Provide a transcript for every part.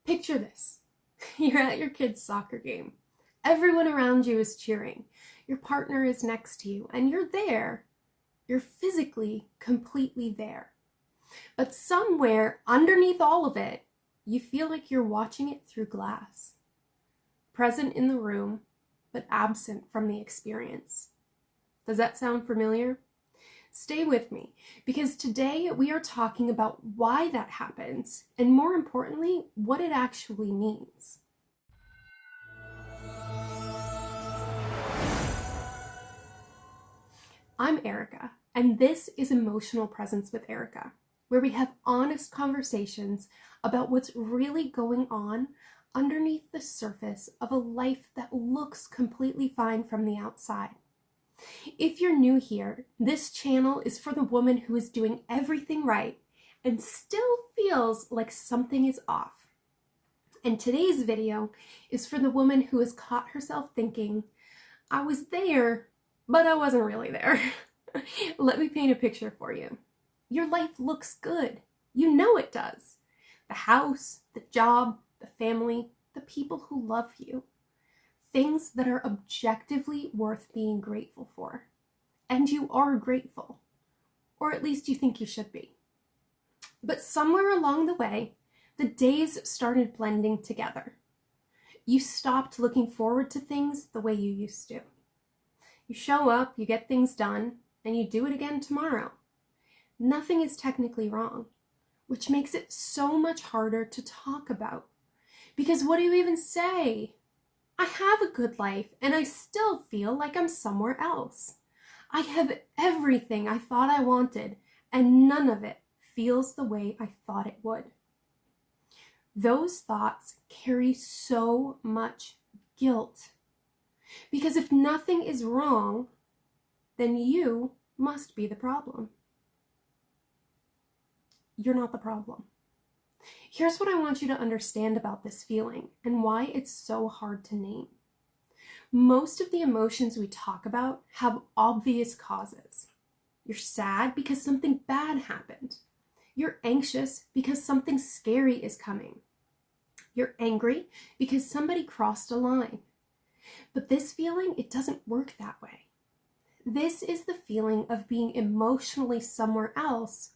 Picture this. You're at your kid's soccer game. Everyone around you is cheering. Your partner is next to you, and you're there. You're physically completely there. But somewhere underneath all of it, you feel like you're watching it through glass. Present in the room, but absent from the experience. Does that sound familiar? Stay with me, because today we are talking about why that happens, and more importantly, what it actually means. I'm Erica, and this is Emotional Presence with Erica, where we have honest conversations about what's really going on underneath the surface of a life that looks completely fine from the outside. If you're new here, this channel is for the woman who is doing everything right and still feels like something is off. And today's video is for the woman who has caught herself thinking, I was there, but I wasn't really there. Let me paint a picture for you. Your life looks good. You know it does. The house, the job, the family, the people who love you. Things that are objectively worth being grateful for. And you are grateful. Or at least you think you should be. But somewhere along the way, the days started blending together. You stopped looking forward to things the way you used to. You show up, you get things done, and you do it again tomorrow. Nothing is technically wrong, which makes it so much harder to talk about. Because what do you even say? I have a good life, and I still feel like I'm somewhere else. I have everything I thought I wanted, and none of it feels the way I thought it would. Those thoughts carry so much guilt. Because if nothing is wrong, then you must be the problem. You're not the problem. Here's what I want you to understand about this feeling and why it's so hard to name. Most of the emotions we talk about have obvious causes. You're sad because something bad happened. You're anxious because something scary is coming. You're angry because somebody crossed a line. But this feeling, it doesn't work that way. This is the feeling of being emotionally somewhere else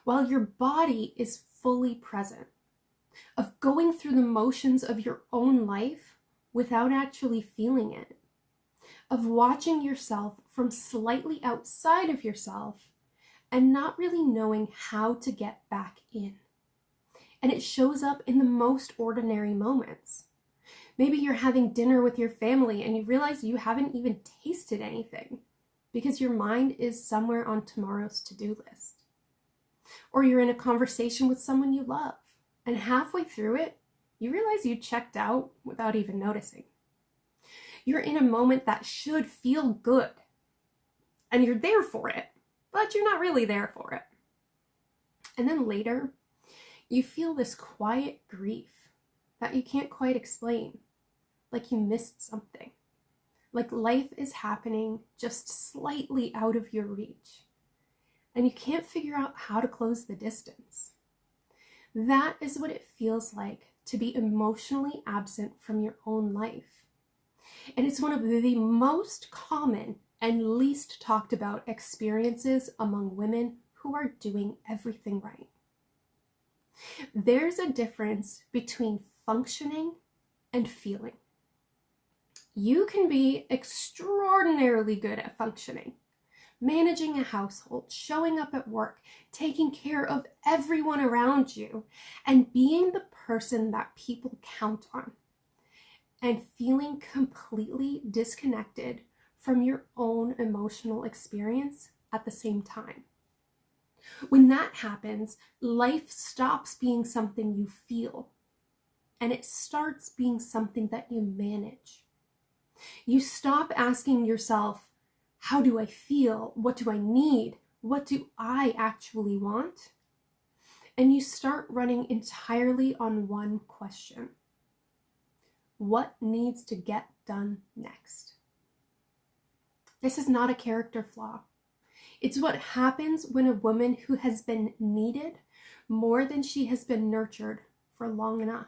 while your body is fully present, of going through the motions of your own life without actually feeling it, of watching yourself from slightly outside of yourself and not really knowing how to get back in. And it shows up in the most ordinary moments. Maybe you're having dinner with your family and you realize you haven't even tasted anything because your mind is somewhere on tomorrow's to-do list. Or you're in a conversation with someone you love, and halfway through it, you realize you checked out without even noticing. You're in a moment that should feel good, and you're there for it, but you're not really there for it. And then later, you feel this quiet grief that you can't quite explain, like you missed something, like life is happening just slightly out of your reach. And you can't figure out how to close the distance. That is what it feels like to be emotionally absent from your own life. And it's one of the most common and least talked about experiences among women who are doing everything right. There's a difference between functioning and feeling. You can be extraordinarily good at functioning. Managing a household, showing up at work, taking care of everyone around you, and being the person that people count on, and feeling completely disconnected from your own emotional experience at the same time. When that happens, life stops being something you feel, and it starts being something that you manage. You stop asking yourself, how do I feel? What do I need? What do I actually want? And you start running entirely on one question. What needs to get done next? This is not a character flaw. It's what happens when a woman who has been needed more than she has been nurtured for long enough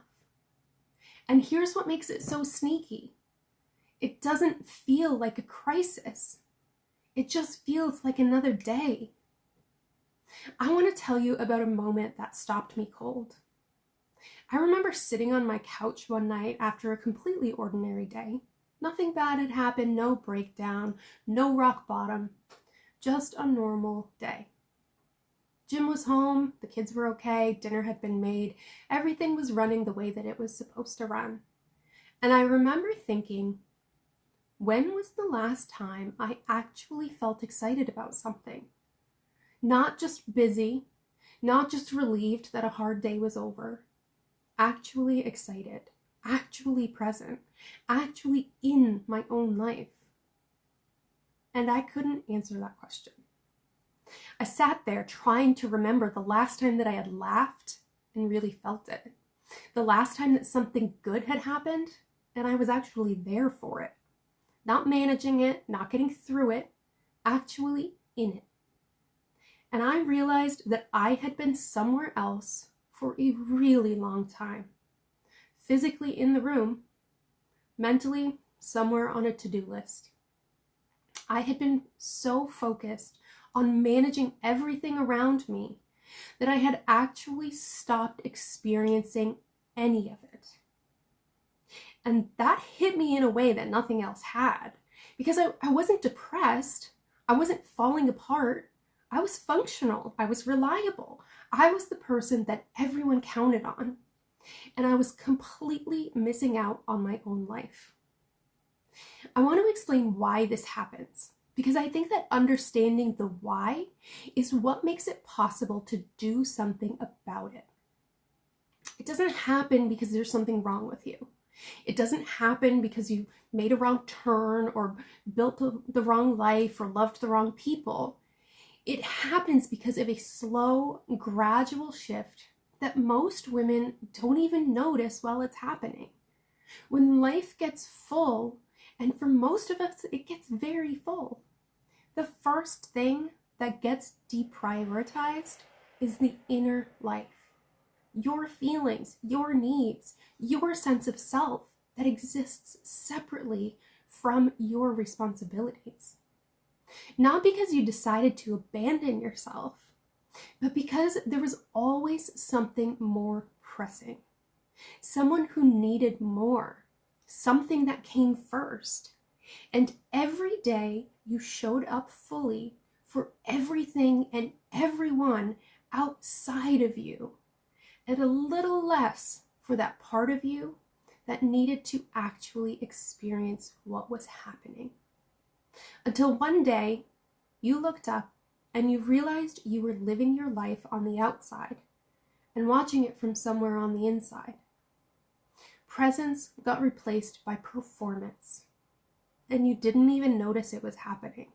And here's what makes it so sneaky. It doesn't feel like a crisis. It just feels like another day. I want to tell you about a moment that stopped me cold. I remember sitting on my couch one night after a completely ordinary day. Nothing bad had happened, no breakdown, no rock bottom, just a normal day. Jim was home, the kids were okay, dinner had been made, everything was running the way that it was supposed to run. And I remember thinking, when was the last time I actually felt excited about something? Not just busy, not just relieved that a hard day was over. Actually excited, actually present, actually in my own life. And I couldn't answer that question. I sat there trying to remember the last time that I had laughed and really felt it. The last time that something good had happened and I was actually there for it. Not managing it, not getting through it, actually in it. And I realized that I had been somewhere else for a really long time. Physically in the room, mentally somewhere on a to-do list. I had been so focused on managing everything around me that I had actually stopped experiencing any of it. And that hit me in a way that nothing else had, because I wasn't depressed, I wasn't falling apart, I was functional, I was reliable, I was the person that everyone counted on, and I was completely missing out on my own life. I want to explain why this happens, because I think that understanding the why is what makes it possible to do something about it. It doesn't happen because there's something wrong with you. It doesn't happen because you made a wrong turn or built the wrong life or loved the wrong people. It happens because of a slow, gradual shift that most women don't even notice while it's happening. When life gets full, and for most of us, it gets very full, the first thing that gets deprioritized is the inner life. Your feelings, your needs, your sense of self that exists separately from your responsibilities. Not because you decided to abandon yourself, but because there was always something more pressing. Someone who needed more, something that came first. And every day you showed up fully for everything and everyone outside of you, and a little less for that part of you that needed to actually experience what was happening. Until one day you looked up and you realized you were living your life on the outside and watching it from somewhere on the inside. Presence got replaced by performance, and you didn't even notice it was happening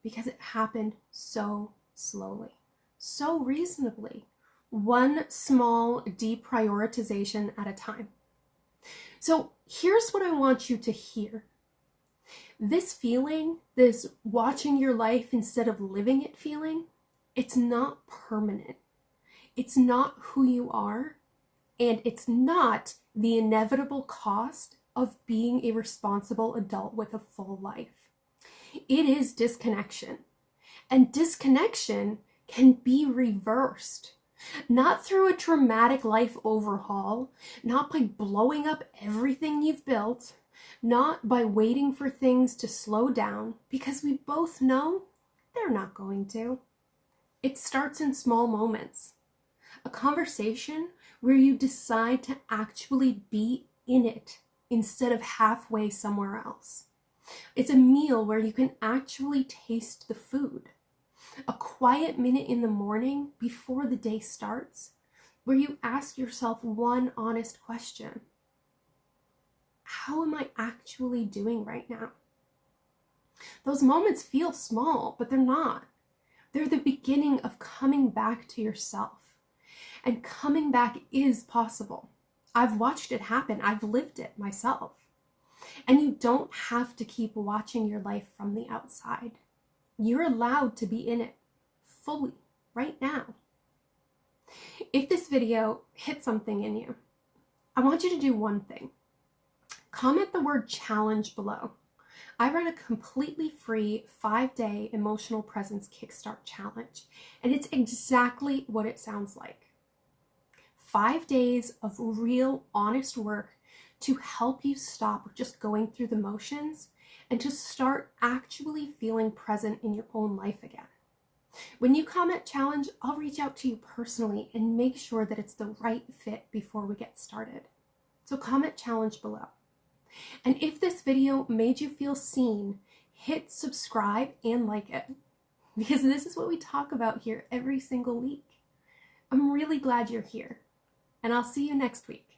because it happened so slowly, so reasonably, one small deprioritization at a time. So here's what I want you to hear. This feeling, this watching your life instead of living it feeling, it's not permanent. It's not who you are, and it's not the inevitable cost of being a responsible adult with a full life. It is disconnection, and disconnection can be reversed. Not through a dramatic life overhaul, not by blowing up everything you've built, not by waiting for things to slow down, because we both know they're not going to. It starts in small moments. A conversation where you decide to actually be in it instead of halfway somewhere else. It's a meal where you can actually taste the food. A quiet minute in the morning before the day starts where you ask yourself one honest question. How am I actually doing right now? Those moments feel small, but they're not. They're the beginning of coming back to yourself. And coming back is possible. I've watched it happen. I've lived it myself. And you don't have to keep watching your life from the outside. You're allowed to be in it fully right now. If this video hit something in you, I want you to do one thing. comment the word challenge below. I run a completely free 5-day emotional presence kickstart challenge, and it's exactly what it sounds like. 5 days of real, honest work to help you stop just going through the motions and to start actually feeling present in your own life again. When you comment challenge, I'll reach out to you personally and make sure that it's the right fit before we get started. So comment challenge below. And if this video made you feel seen, hit subscribe and like it, because this is what we talk about here every single week. I'm really glad you're here, and I'll see you next week.